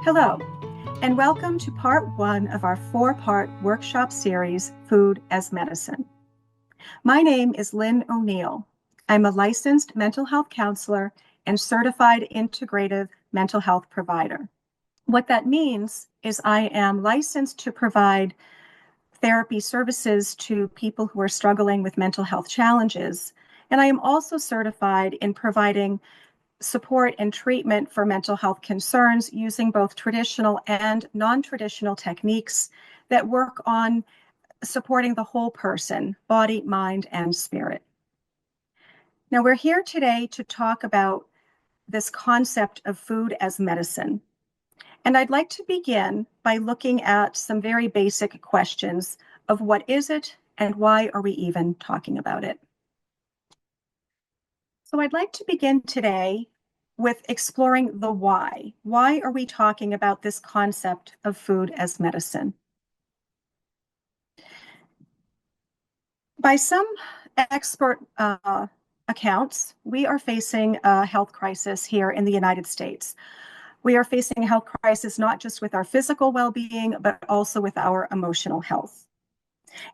Hello, and welcome to part one of our four-part workshop series, Food as Medicine. My name is Lynn O'Neill. I'm a licensed mental health counselor and certified integrative mental health provider. What that means is I am licensed to provide therapy services to people who are struggling with mental health challenges, and I am also certified in providing support and treatment for mental health concerns using both traditional and non-traditional techniques that work on supporting the whole person, body, mind, and spirit. Now, we're here today to talk about this concept of food as medicine. And I'd like to begin by looking at some very basic questions of what is it and why are we even talking about it? So I'd like to begin today with exploring the why. Why are we talking about this concept of food as medicine? By some expert accounts, we are facing a health crisis here in the United States. We are facing a health crisis not just with our physical well-being, but also with our emotional health.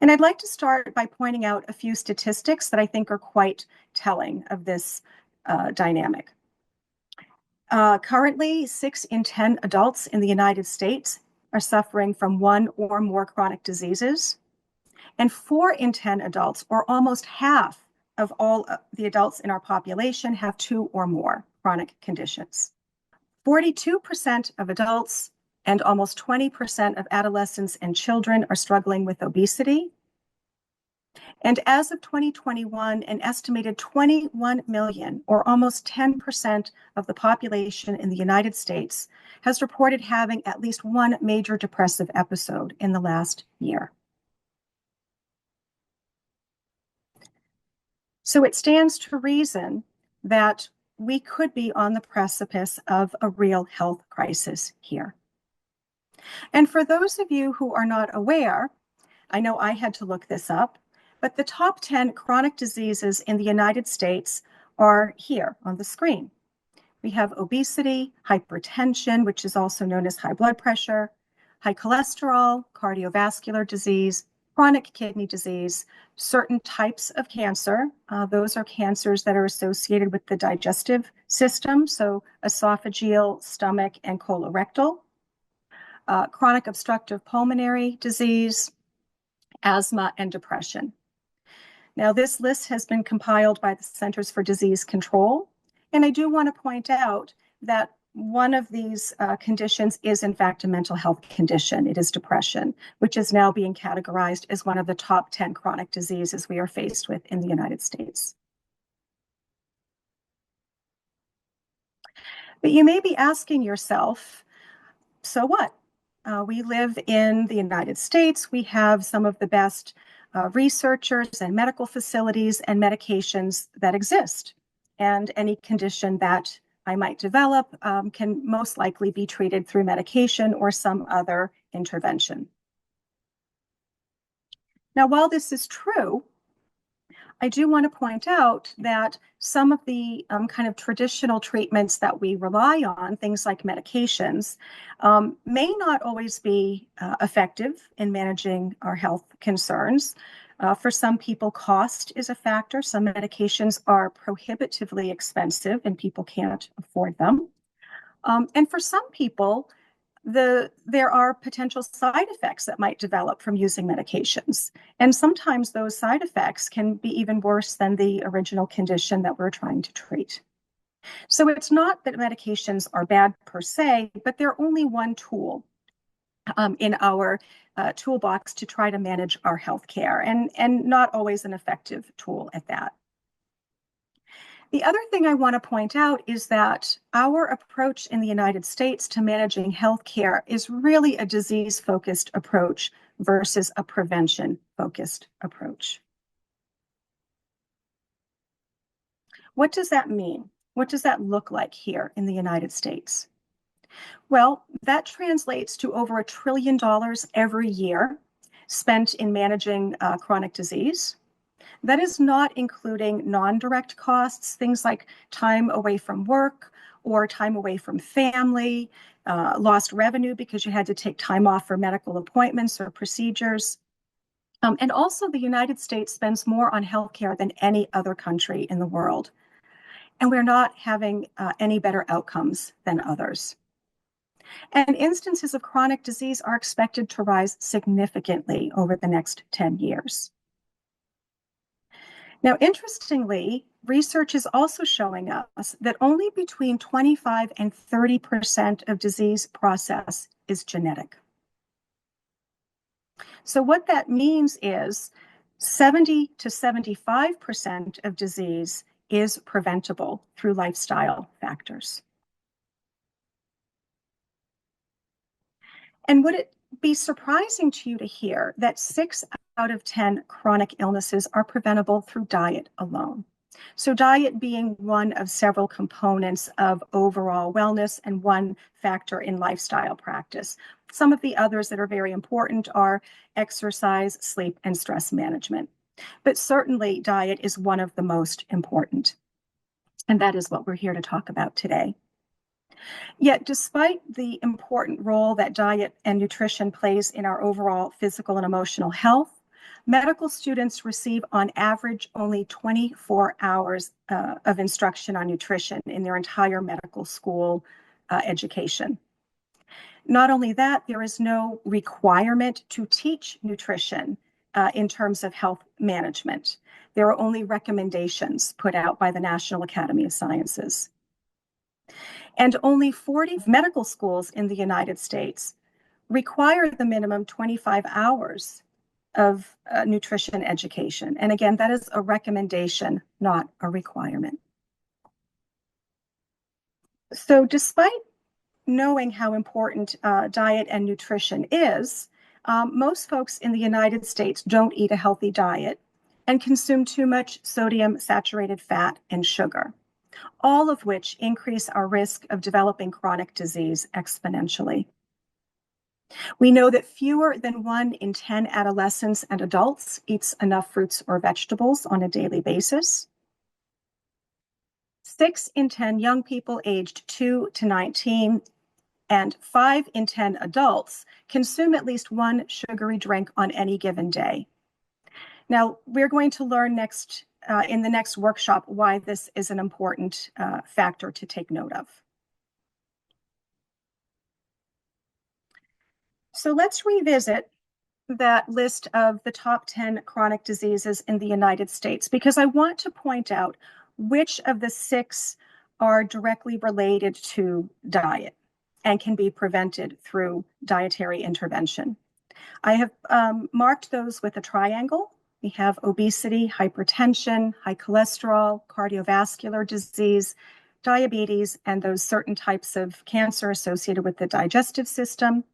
And I'd like to start by pointing out a few statistics that I think are quite telling of this dynamic. Currently, 6 in 10 adults in the United States are suffering from one or more chronic diseases, and 4 in 10 adults, or almost half of all the adults in our population, have 2 or more chronic conditions. 42% of adults and almost 20% of adolescents and children are struggling with obesity. And as of 2021, an estimated 21 million, or almost 10% of the population in the United States, has reported having at least one major depressive episode in the last year. So it stands to reason that we could be on the precipice of a real health crisis here. And for those of you who are not aware, I know I had to look this up, but the top 10 chronic diseases in the United States are here on the screen. We have obesity, hypertension, which is also known as high blood pressure, high cholesterol, cardiovascular disease, chronic kidney disease, certain types of cancer. Those are cancers that are associated with the digestive system, so esophageal, stomach, and colorectal, chronic obstructive pulmonary disease, asthma, and depression. Now, this list has been compiled by the Centers for Disease Control, and I do want to point out that one of these conditions is, in fact, a mental health condition. It is depression, which is now being categorized as one of the top 10 chronic diseases we are faced with in the United States. But you may be asking yourself, so what? We live in the United States. We have some of the best researchers and medical facilities and medications that exist. And any condition that I might develop can most likely be treated through medication or some other intervention. Now, while this is true, I do want to point out that some of the kind of traditional treatments that we rely on, things like medications, may not always be effective in managing our health concerns. For some people, cost is a factor. Some medications are prohibitively expensive and people can't afford them. And for some people, there are potential side effects that might develop from using medications. And sometimes those side effects can be even worse than the original condition that we're trying to treat. So it's not that medications are bad per se, but they're only one tool in our toolbox to try to manage our healthcare, and not always an effective tool at that. The other thing I want to point out is that our approach in the United States to managing healthcare is really a disease-focused approach versus a prevention-focused approach. What does that mean? What does that look like here in the United States? Well, that translates to over $1 trillion every year spent in managing chronic disease. That is not including non-direct costs, things like time away from work or time away from family, lost revenue because you had to take time off for medical appointments or procedures. And also, the United States spends more on healthcare than any other country in the world. And we're not having any better outcomes than others. And instances of chronic disease are expected to rise significantly over the next 10 years. Now, interestingly, research is also showing us that only between 25 and 30% of disease process is genetic. So what that means is 70 to 75% of disease is preventable through lifestyle factors. And would it be surprising to you to hear that 6 out of 10 chronic illnesses are preventable through diet alone? So diet being one of several components of overall wellness and one factor in lifestyle practice. Some of the others that are very important are exercise, sleep, and stress management. But certainly diet is one of the most important. And that is what we're here to talk about today. Yet, despite the important role that diet and nutrition plays in our overall physical and emotional health, medical students receive on average only 24 hours of instruction on nutrition in their entire medical school education. Not only that, there is no requirement to teach nutrition in terms of health management. There are only recommendations put out by the National Academy of Sciences. And only 40 medical schools in the United States require the minimum 25 hours of nutrition education. And again, that is a recommendation, not a requirement. So despite knowing how important diet and nutrition is, most folks in the United States don't eat a healthy diet and consume too much sodium, saturated fat, and sugar, all of which increase our risk of developing chronic disease exponentially. We know that fewer than 1 in 10 adolescents and adults eats enough fruits or vegetables on a daily basis. 6 in 10 young people aged 2 to 19 and 5 in 10 adults consume at least one sugary drink on any given day. Now, we're going to learn next in the next workshop why this is an important factor to take note of. So let's revisit that list of the top 10 chronic diseases in the United States, because I want to point out which of the 6 are directly related to diet and can be prevented through dietary intervention. I have marked those with a triangle. We have obesity, hypertension, high cholesterol, cardiovascular disease, diabetes, and those certain types of cancer associated with the digestive system.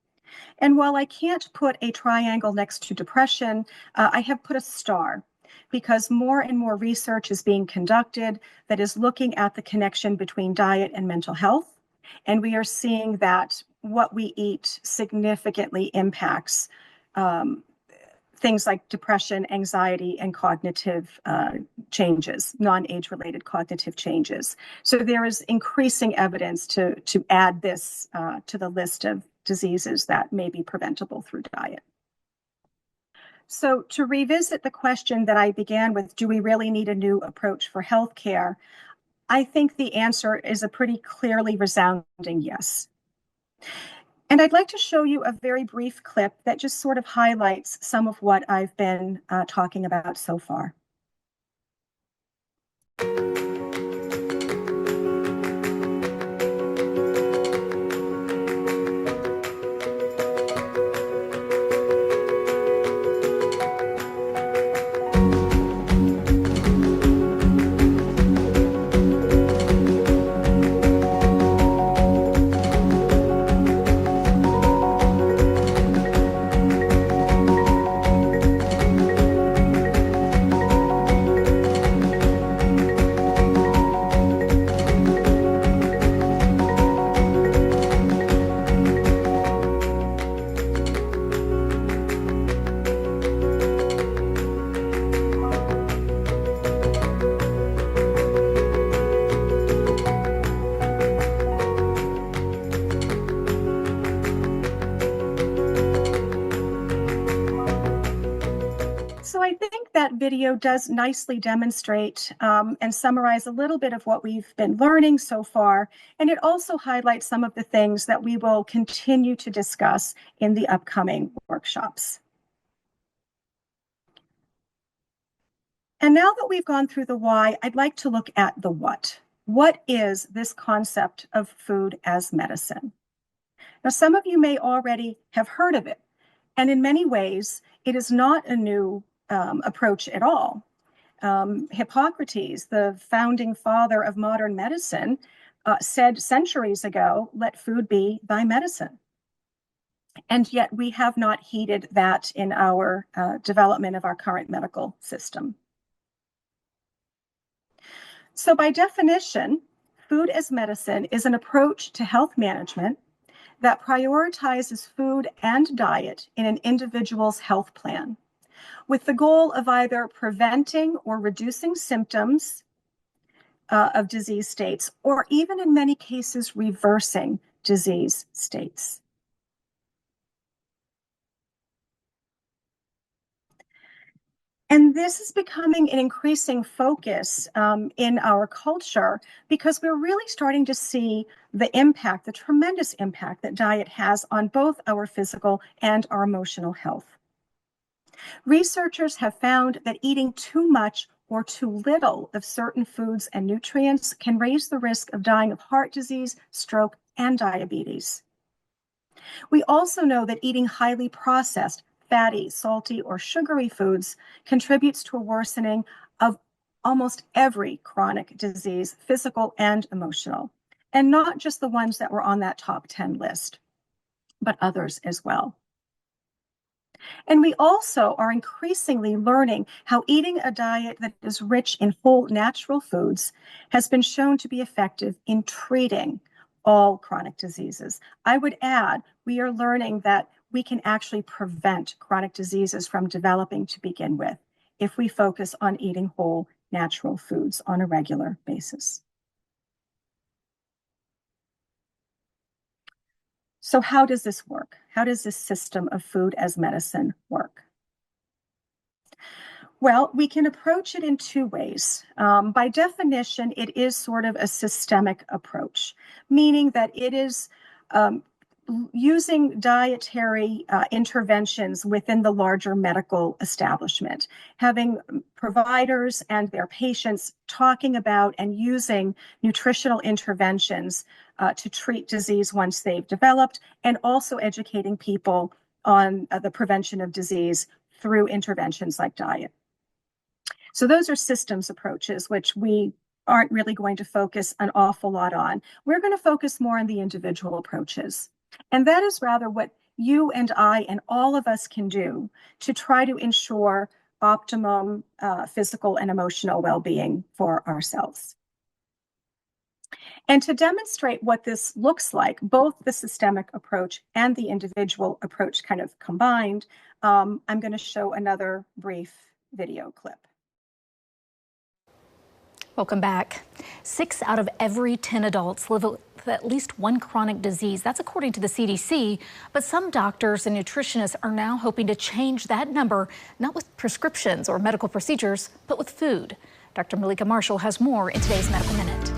And while I can't put a triangle next to depression, I have put a star because more and more research is being conducted that is looking at the connection between diet and mental health. And we are seeing that what we eat significantly impacts things like depression, anxiety, and cognitive changes, non-age-related cognitive changes. So there is increasing evidence to add this to the list of diseases that may be preventable through diet. So to revisit the question that I began with, do we really need a new approach for healthcare? I think the answer is a pretty clearly resounding yes. And I'd like to show you a very brief clip that just sort of highlights some of what I've been talking about so far. I think that video does nicely demonstrate and summarize a little bit of what we've been learning so far, and it also highlights some of the things that we will continue to discuss in the upcoming workshops. And now that we've gone through the why, I'd like to look at the what. What is this concept of food as medicine? Now, some of you may already have heard of it, and in many ways, it is not a new approach at all. Hippocrates, the founding father of modern medicine, said centuries ago, "Let food be thy medicine." And yet we have not heeded that in our development of our current medical system. So by definition, food as medicine is an approach to health management that prioritizes food and diet in an individual's health plan, with the goal of either preventing or reducing symptoms of disease states, or even in many cases, reversing disease states. And this is becoming an increasing focus in our culture because we're really starting to see the impact, the tremendous impact that diet has on both our physical and our emotional health. Researchers have found that eating too much or too little of certain foods and nutrients can raise the risk of dying of heart disease, stroke, and diabetes. We also know that eating highly processed, fatty, salty, or sugary foods contributes to a worsening of almost every chronic disease, physical and emotional, and not just the ones that were on that top 10 list, but others as well. And we also are increasingly learning how eating a diet that is rich in whole natural foods has been shown to be effective in treating all chronic diseases. I would add, we are learning that we can actually prevent chronic diseases from developing to begin with if we focus on eating whole natural foods on a regular basis. So how does this work? How does this system of food as medicine work? Well, we can approach it in two ways. By definition, it is sort of a systemic approach, meaning that it is using dietary interventions within the larger medical establishment, having providers and their patients talking about and using nutritional interventions to treat disease once they've developed, and also educating people on the prevention of disease through interventions like diet. So those are systems approaches, which we aren't really going to focus an awful lot on. We're going to focus more on the individual approaches. And that is rather what you and I and all of us can do to try to ensure optimum physical and emotional well-being for ourselves. And to demonstrate what this looks like, both the systemic approach and the individual approach kind of combined, I'm going to show another brief video clip. Welcome back. 6 out of every 10 adults live with at least one chronic disease. That's according to the CDC. But some doctors and nutritionists are now hoping to change that number, not with prescriptions or medical procedures, but with food. Dr. Malika Marshall has more in today's Medical Minute.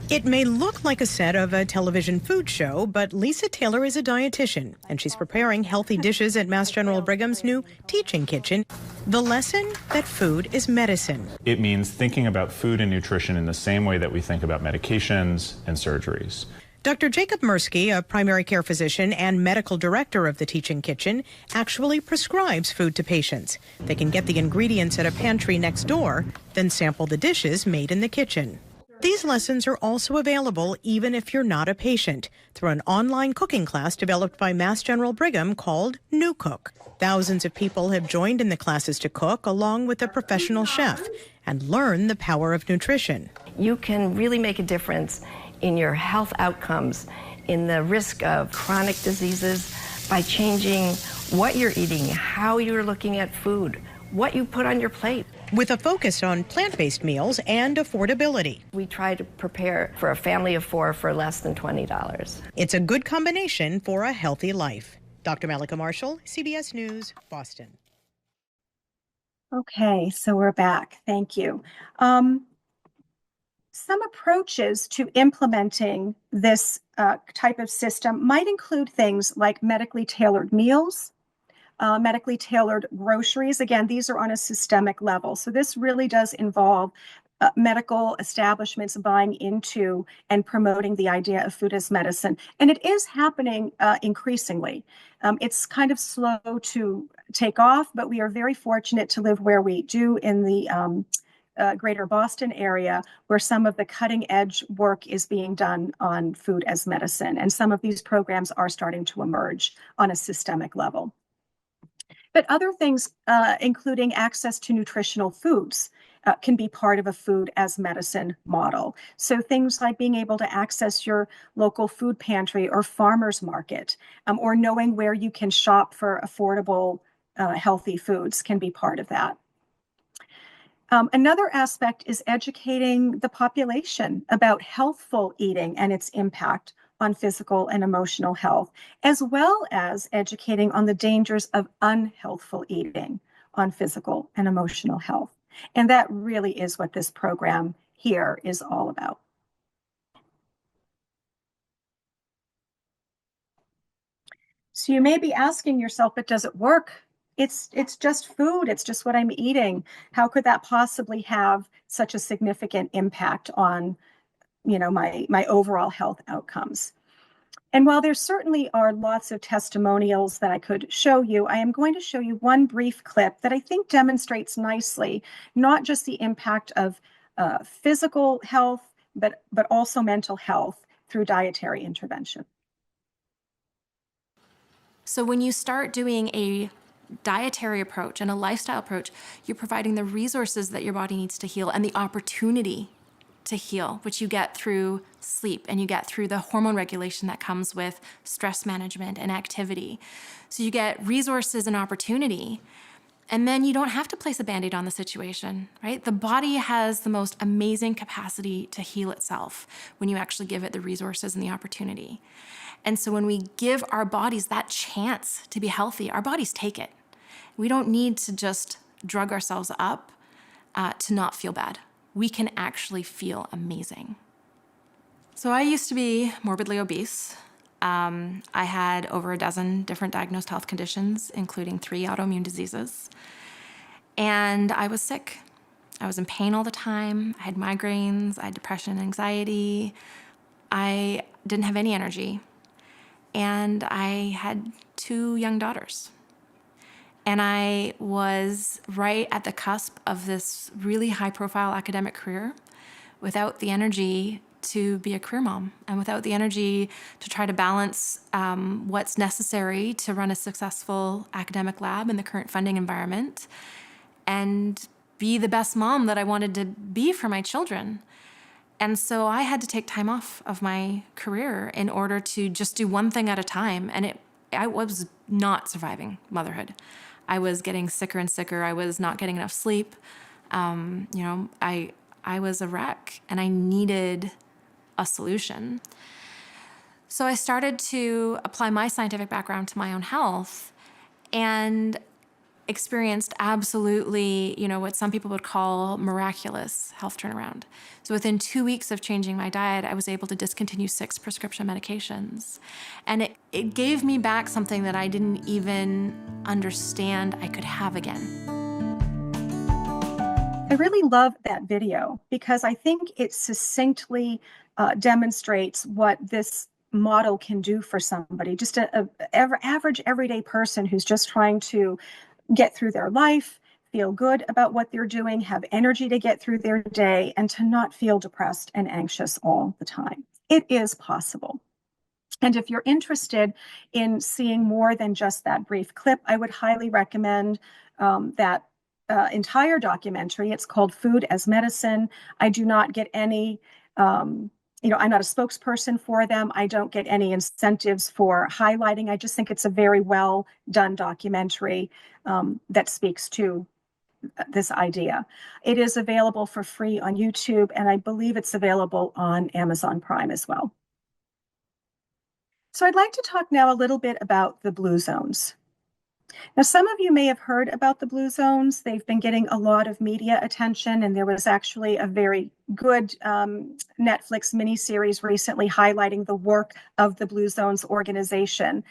It may look like a set of a television food show, but Lisa Taylor is a dietitian, and she's preparing healthy dishes at Mass General Brigham's new teaching kitchen. The lesson that food is medicine. It means thinking about food and nutrition in the same way that we think about medications and surgeries. Dr. Jacob Mirsky, a primary care physician and medical director of the teaching kitchen, actually prescribes food to patients. They can get the ingredients at a pantry next door, then sample the dishes made in the kitchen. These lessons are also available even if you're not a patient through an online cooking class developed by Mass General Brigham called New Cook. Thousands of people have joined in the classes to cook along with a professional chef and learn the power of nutrition. You can really make a difference in your health outcomes, in the risk of chronic diseases by changing what you're eating, how you're looking at food, what you put on your plate. With a focus on plant-based meals and affordability. We try to prepare for a family of 4 for less than $20. It's a good combination for a healthy life. Dr. Malika Marshall, CBS News, Boston. Okay, so we're back. Thank you. Some approaches to implementing this type of system might include things like medically tailored meals, medically tailored groceries. Again, these are on a systemic level. So this really does involve medical establishments buying into and promoting the idea of food as medicine. And it is happening increasingly. It's kind of slow to take off, but we are very fortunate to live where we do in the greater Boston area, where some of the cutting edge work is being done on food as medicine. And some of these programs are starting to emerge on a systemic level. But other things, including access to nutritional foods, can be part of a food as medicine model. So things like being able to access your local food pantry or farmer's market, or knowing where you can shop for affordable, healthy foods can be part of that. Another aspect is educating the population about healthful eating and its impact on physical and emotional health, as well as educating on the dangers of unhealthful eating on physical and emotional health. And that really is what this program here is all about. So you may be asking yourself, but does it work? It's just food. It's just what I'm eating. How could that possibly have such a significant impact on, my overall health outcomes? And while there certainly are lots of testimonials that I could show you, I am going to show you one brief clip that I think demonstrates nicely not just the impact of physical health, but also mental health through dietary intervention. So when you start doing a dietary approach and a lifestyle approach, you're providing the resources that your body needs to heal and the opportunity to heal, which you get through sleep and you get through the hormone regulation that comes with stress management and activity. So you get resources and opportunity, and then you don't have to place a Band-Aid on the situation, right? The body has the most amazing capacity to heal itself when you actually give it the resources and the opportunity. And so when we give our bodies that chance to be healthy, our bodies take it. We don't need to just drug ourselves up to not feel bad. We can actually feel amazing. So I used to be morbidly obese. I had over a dozen different diagnosed health conditions, including 3 autoimmune diseases. And I was sick. I was in pain all the time. I had migraines. I had depression and anxiety. I didn't have any energy. And I had 2 young daughters. And I was right at the cusp of this really high-profile academic career without the energy to be a career mom and without the energy to try to balance what's necessary to run a successful academic lab in the current funding environment and be the best mom that I wanted to be for my children. And so I had to take time off of my career in order to just do one thing at a time. And I was not surviving motherhood. I was getting sicker and sicker. I was not getting enough sleep. I was a wreck and I needed a solution. So I started to apply my scientific background to my own health and experienced absolutely, what some people would call miraculous health turnaround. So within 2 weeks of changing my diet, I was able to discontinue 6 prescription medications. And it gave me back something that I didn't even understand I could have again. I really love that video because I think it succinctly demonstrates what this model can do for somebody, just an average everyday person who's just trying to get through their life, feel good about what they're doing, have energy to get through their day, and to not feel depressed and anxious all the time. It is possible. And if you're interested in seeing more than just that brief clip, I would highly recommend that entire documentary. It's called Food as Medicine. I do not get any I'm not a spokesperson for them. I don't get any incentives for highlighting. I just think it's a very well done documentary that speaks to this idea. It is available for free on YouTube, and I believe it's available on Amazon Prime as well. So I'd like to talk now a little bit about the blue zones. Now, some of you may have heard about the blue zones. They've been getting a lot of media attention, and there was actually a very good Netflix miniseries recently highlighting the work of the Blue Zones organization.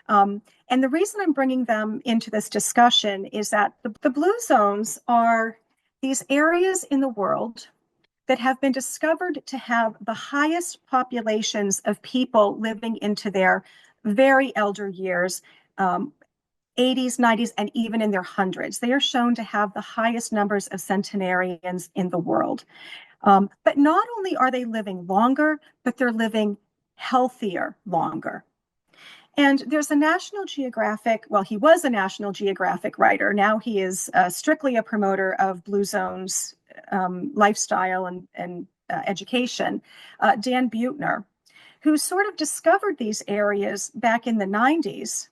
And the reason I'm bringing them into this discussion is that the blue zones are these areas in the world that have been discovered to have the highest populations of people living into their very elder years, 80s, 90s, and even in their hundreds. They are shown to have the highest numbers of centenarians in the world. But not only are they living longer, but they're living healthier longer. And there's a National Geographic, well, he was a National Geographic writer. Now he is strictly a promoter of Blue Zones lifestyle and education, Dan Buettner, who sort of discovered these areas back in the 90s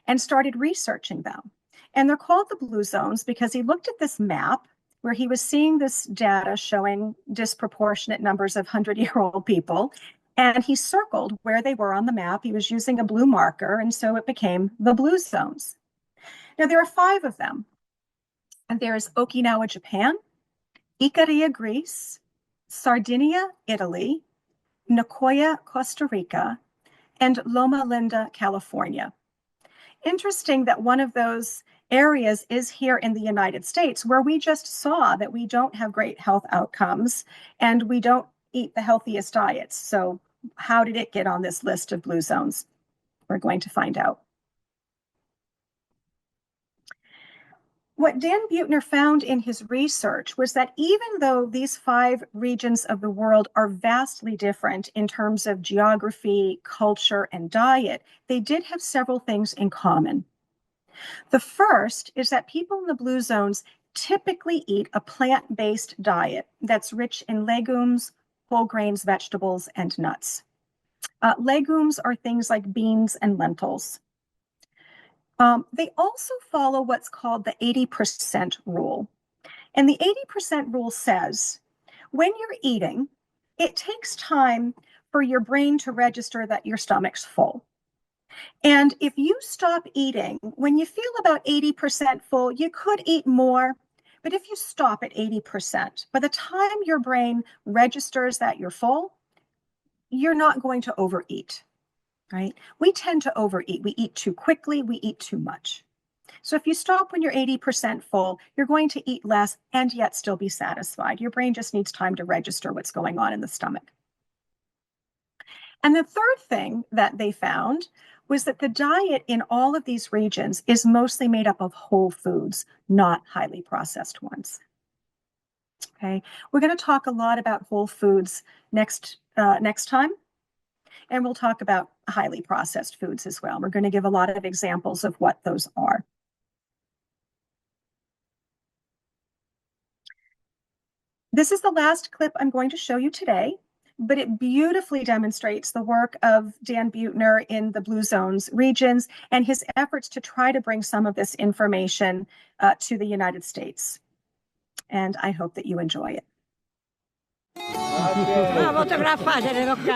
and started researching them. And they're called the Blue Zones because he looked at this map where he was seeing this data showing disproportionate numbers of 100-year-old people. And he circled where they were on the map. He was using a blue marker, and so it became the Blue Zones. Now, there are 5 of them. And there's Okinawa, Japan, Ikaria, Greece, Sardinia, Italy, Nicoya, Costa Rica, and Loma Linda, California. Interesting that one of those areas is here in the United States, where we just saw that we don't have great health outcomes and we don't eat the healthiest diets. So how did it get on this list of blue zones? We're going to find out. What Dan Buettner found in his research was that even though these 5 regions of the world are vastly different in terms of geography, culture, and diet, they did have several things in common. The first is that people in the blue zones typically eat a plant-based diet that's rich in legumes, whole grains, vegetables, and nuts. Legumes are things like beans and lentils. They also follow what's called the 80% rule. And the 80% rule says, when you're eating, it takes time for your brain to register that your stomach's full. And if you stop eating, when you feel about 80% full, you could eat more. But if you stop at 80%, by the time your brain registers that you're full, you're not going to overeat. Right? We tend to overeat. We eat too quickly. We eat too much. So if you stop when you're 80% full, you're going to eat less and yet still be satisfied. Your brain just needs time to register what's going on in the stomach. And the third thing that they found was that the diet in all of these regions is mostly made up of whole foods, not highly processed ones. Okay, we're going to talk a lot about whole foods next time. And we'll talk about highly processed foods as well. We're going to give a lot of examples of what those are. This is the last clip I'm going to show you today, but it beautifully demonstrates the work of Dan Buettner in the Blue Zones regions and his efforts to try to bring some of this information to the United States. And I hope that you enjoy it.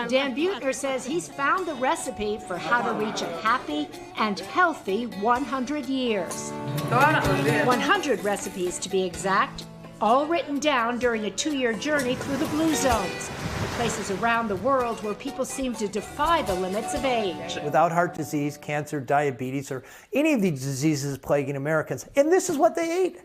Dan Buettner says he's found the recipe for how to reach a happy and healthy 100 years. 100 recipes to be exact, all written down during a 2-year journey through the Blue Zones, the places around the world where people seem to defy the limits of age. Without heart disease, cancer, diabetes, or any of these diseases plaguing Americans. And this is what they ate.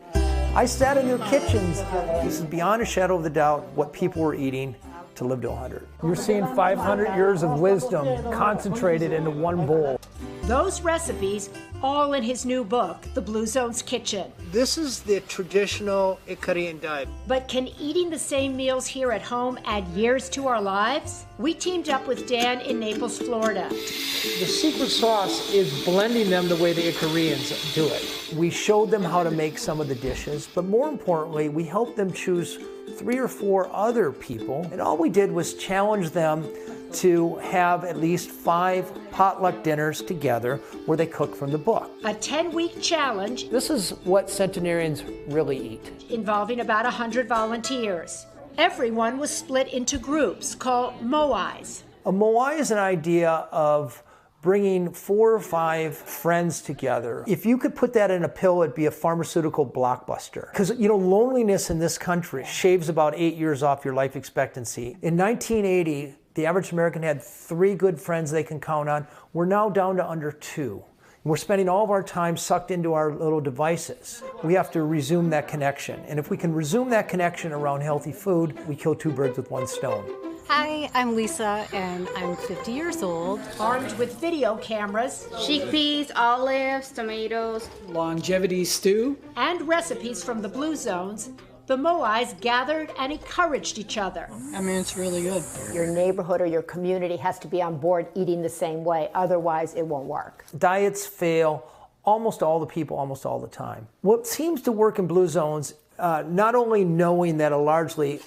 I sat in their kitchens. This is beyond a shadow of a doubt what people were eating to live to 100. You're seeing 500 years of wisdom concentrated into one bowl. Those recipes, all in his new book, The Blue Zones Kitchen. This is the traditional Icarian diet. But can eating the same meals here at home add years to our lives? We teamed up with Dan in Naples, Florida. The secret sauce is blending them the way the Icarians do it. We showed them how to make some of the dishes, but more importantly, we helped them choose 3 or 4 other people. And all we did was challenge them to have at least 5 potluck dinners together where they cook from the book. A 10-week challenge. This is what centenarians really eat. Involving about 100 volunteers. Everyone was split into groups called moais. A moai is an idea of bringing 4 or 5 friends together. If you could put that in a pill, it'd be a pharmaceutical blockbuster. Because, loneliness in this country shaves about 8 years off your life expectancy. In 1980, the average American had 3 good friends they can count on. We're now down to under 2. We're spending all of our time sucked into our little devices. We have to resume that connection. And if we can resume that connection around healthy food, we kill 2 birds with 1 stone. Hi, I'm Lisa, and I'm 50 years old. Armed with video cameras, chickpeas, olives, tomatoes, longevity stew, and recipes from the Blue Zones, the Moais gathered and encouraged each other. I mean, it's really good. Your neighborhood or your community has to be on board eating the same way, otherwise it won't work. Diets fail almost all the people, almost all the time. What seems to work in Blue Zones, not only knowing that a largely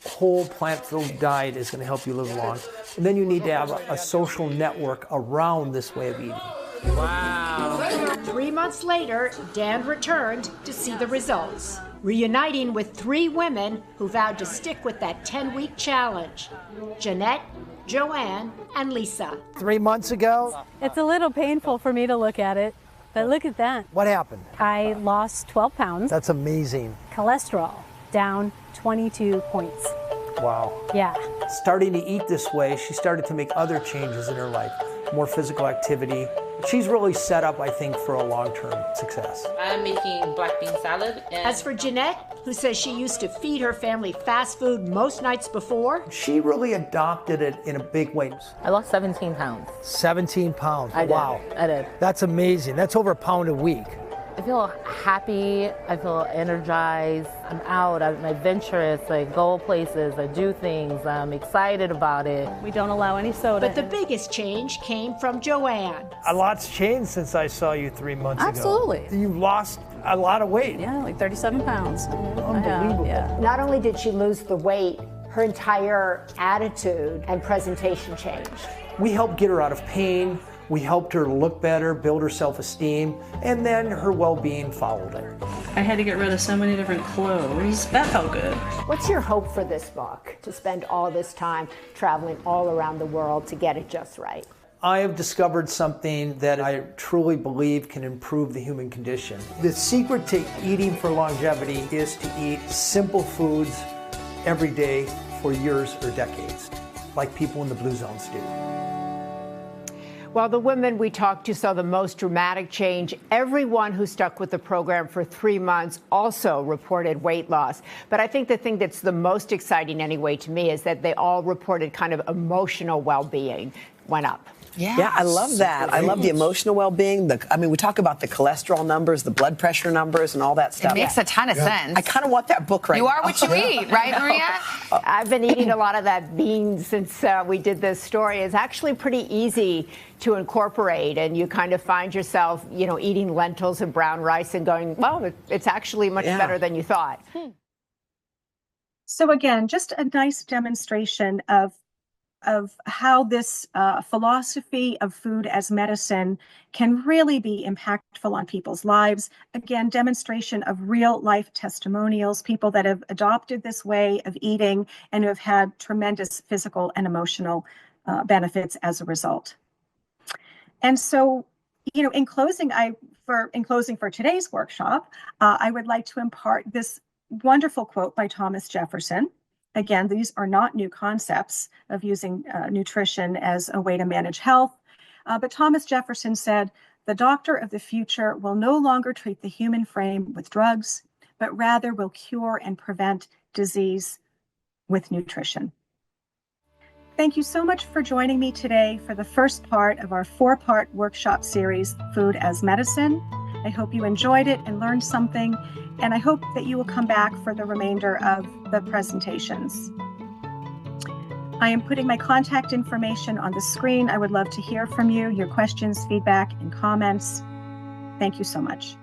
whole plant food diet is going to help you live long, and then you need to have a social network around this way of eating. Wow. 3 months later, Dan returned to see the results, reuniting with 3 women who vowed to stick with that 10-week challenge: Jeanette, Joanne, and Lisa. 3 months ago? It's a little painful for me to look at it, but look at that. What happened? I lost 12 pounds. That's amazing. Cholesterol down 22 points. Wow. Yeah. Starting to eat this way, she started to make other changes in her life, more physical activity. She's really set up, I think, for a long-term success. I'm making black bean salad. As for Jeanette, who says she used to feed her family fast food most nights before, she really adopted it in a big way. I lost 17 pounds. 17 pounds. Wow. I did. That's amazing. That's over a pound a week. I feel happy, I feel energized, I'm out, I'm adventurous, I go places, I do things, I'm excited about it. We don't allow any soda. But the biggest change came from Joanne. A lot's changed since I saw you 3 months ago. Absolutely. You lost a lot of weight. Yeah, like 37 pounds. Unbelievable. Yeah. Not only did she lose the weight, her entire attitude and presentation changed. We helped get her out of pain. We helped her look better, build her self-esteem, and then her well-being followed it. I had to get rid of so many different clothes. That felt good. What's your hope for this book? To spend all this time traveling all around the world to get it just right? I have discovered something that I truly believe can improve the human condition. The secret to eating for longevity is to eat simple foods every day for years or decades, like people in the Blue Zones do. While the women we talked to saw the most dramatic change, everyone who stuck with the program for 3 months also reported weight loss. But I think the thing that's the most exciting anyway to me is that they all reported kind of emotional well-being went up. Yeah, I love that. I love the emotional well-being. We talk about the cholesterol numbers, the blood pressure numbers, and all that stuff. It makes a ton of sense. I kind of want that book right now. You are what you eat, right, Maria? I've been eating a lot of that bean since we did this story. It's actually pretty easy to incorporate, and you kind of find yourself, eating lentils and brown rice and going, well, it's actually much better than you thought. So again, just a nice demonstration of how this philosophy of food as medicine can really be impactful on people's lives. Again, demonstration of real life testimonials, people that have adopted this way of eating and who have had tremendous physical and emotional benefits as a result. And so, in closing for today's workshop, I would like to impart this wonderful quote by Thomas Jefferson. Again, these are not new concepts of using nutrition as a way to manage health. But Thomas Jefferson said, "The doctor of the future will no longer treat the human frame with drugs, but rather will cure and prevent disease with nutrition." Thank you so much for joining me today for the first part of our 4-part workshop series, Food as Medicine. I hope you enjoyed it and learned something, and I hope that you will come back for the remainder of the presentations. I am putting my contact information on the screen. I would love to hear from you, your questions, feedback, and comments. Thank you so much.